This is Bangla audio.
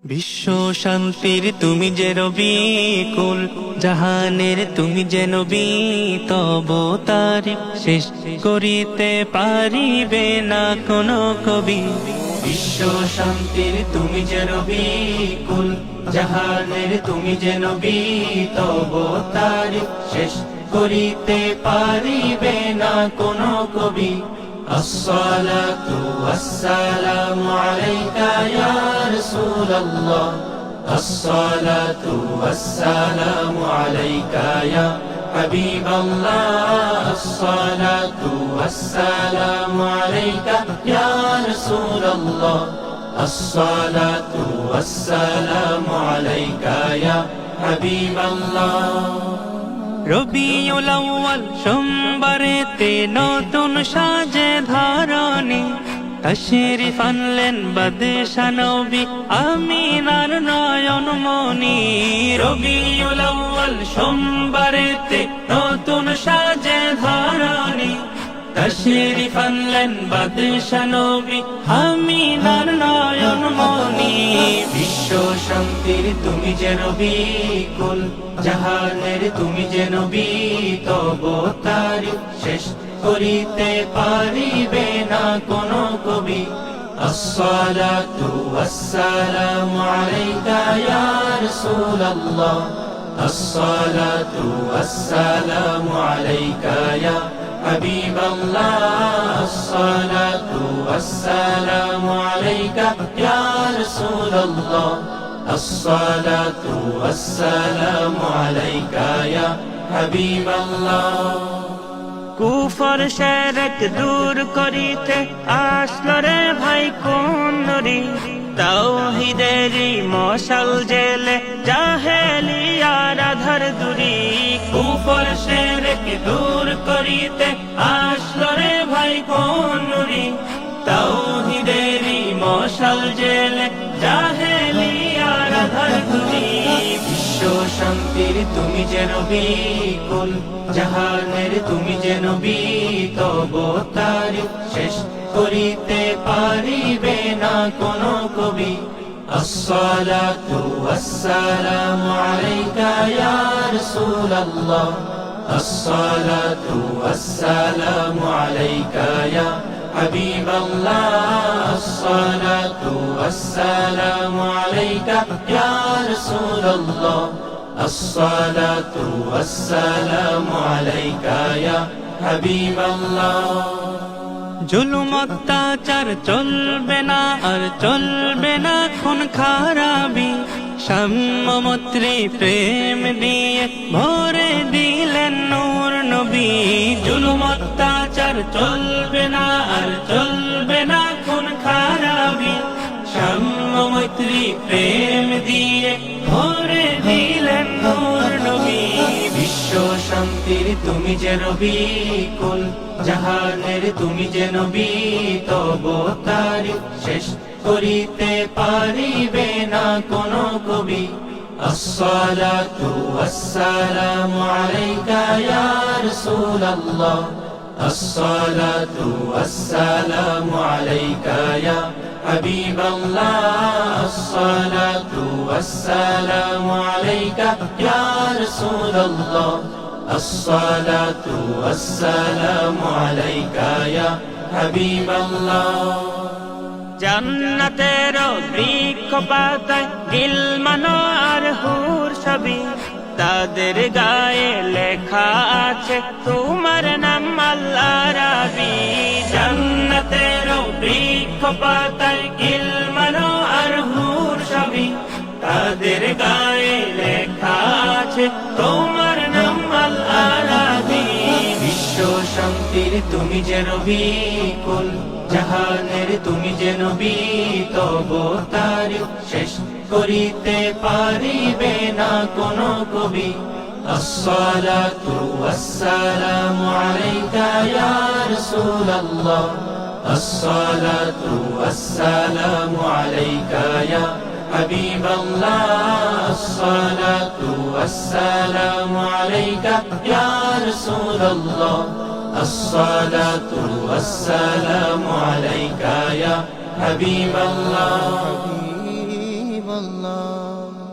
বিশ্ব শান্তির তুমি যে রবি, কুল জাহানের তুমি যে নবী, তব তারিফ শেষ করিতে পারিবে না কোনো কবি। বিশ্ব শান্তির তুমি যে রবি, কুল জাহানের তুমি যে নবী, তব তারিফ শেষ করিতে পারিবে না কোনো কবি। الصلاة والسلام عليك يا رسول الله، الصلاة والسلام عليك يا حبيب الله، الصلاة والسلام عليك يا رسول الله، الصلاة والسلام عليك يا حبيب الله। রবিউল আউয়াল সোমবারেতে নতুন সাজে ধরণী, তাশরিফ আনলেন বাদশা নবী আমিনার নয়ন মনি। রবিউল আউয়াল সোমবারেতে নতুন সাজে ধরণী, তাশরিফ আনলেন বাদশা নবী আমিনার নয়ন মনি। বিশ্ব শান্তির তুমি যে রবি, কুল জাহানের তুমি যে নবী, তব তারিফ শেষ করিতে পারিবে না কোনো কবি। الصلاة والسلام عليك يا رسول الله، الصلاة والسلام عليك يا حبيب الله، الصلاة والسلام عليك يا رسول الله، الصلاة والسلام عليك يا حبيب الله। কুফর শিরক দূর করিতে আসলো রে ভাই কোন নূরি, তাওহীদেরই মশাল জেলে জাহেলিয়ার আধার দূরি। কুফর শিরক দূর করিতে আসলো রে ভাই কোন নূরি, তাওহীদেরই মশাল জেলে জাহেলিয়ার আধার দূরি। বিশ্ব শান্তির তুমি যে রবি, কুল জাহানের তুমি যে নবী, তব তারিফ শেষ করিতে পারিবে না কোনো কবি। الصلاة والسلام عليك يا رسول الله، الصلاة والسلام عليك يا حبيب الله، الصلاة والسلام عليك يا رسول الله، الصلاة والسلام عليك يا حبيب الله। জুলুম অত্যাচার চলবে না, আর চলবে না খুন খারাবি, সাম্যমৈত্রী প্রেম দিয়ে ভরে দিলেন নূর নবী। জুলুম অত্যাচার চলবে না, আর চলবে না খুন খারাবি, সাম্যমৈত্রী প্রেম দিয়ে ভরে দিলেন নূর নবী। বিশ্ব শান্তির তুমি যে রবি, কুল জাহানের তুমি যে নবী, তব তারিফ শেষ করিতে পারিবে না কোনো কবি। الصلاة والسلام عليك يا رسول الله، الصلاة والسلام عليك يا حبيب الله، الصلاة والسلام عليك يا رسول الله، الصلاة والسلام عليك يا حبيب الله। জান্নাতের বৃক্ষ পাতায় গিলমানো আর হুর ছবি, তাদের গায়ে লেখা আছে তোমার নাম আল্লাহ রাবি। জান্নাতের বৃক্ষ পাতায় গিলমানো আর হুর ছবি, তাদের গায়ে লেখা আছে তোমার নাম আল্লাহ রাবি। বিশ্ব শান্তির তুমি যে রবি, কুল জাহানের তুমি যে নবী, তব তারিফ শেষ করিতে পারিবে না কোনো কবি। الصلاة والسلام عليك يا رسول الله، الصلاة والسلام عليك يا حبيب الله، الصلاة والسلام عليك يا رسول الله، الصلاة والسلام عليك يا حبيب الله। আল্লাহ।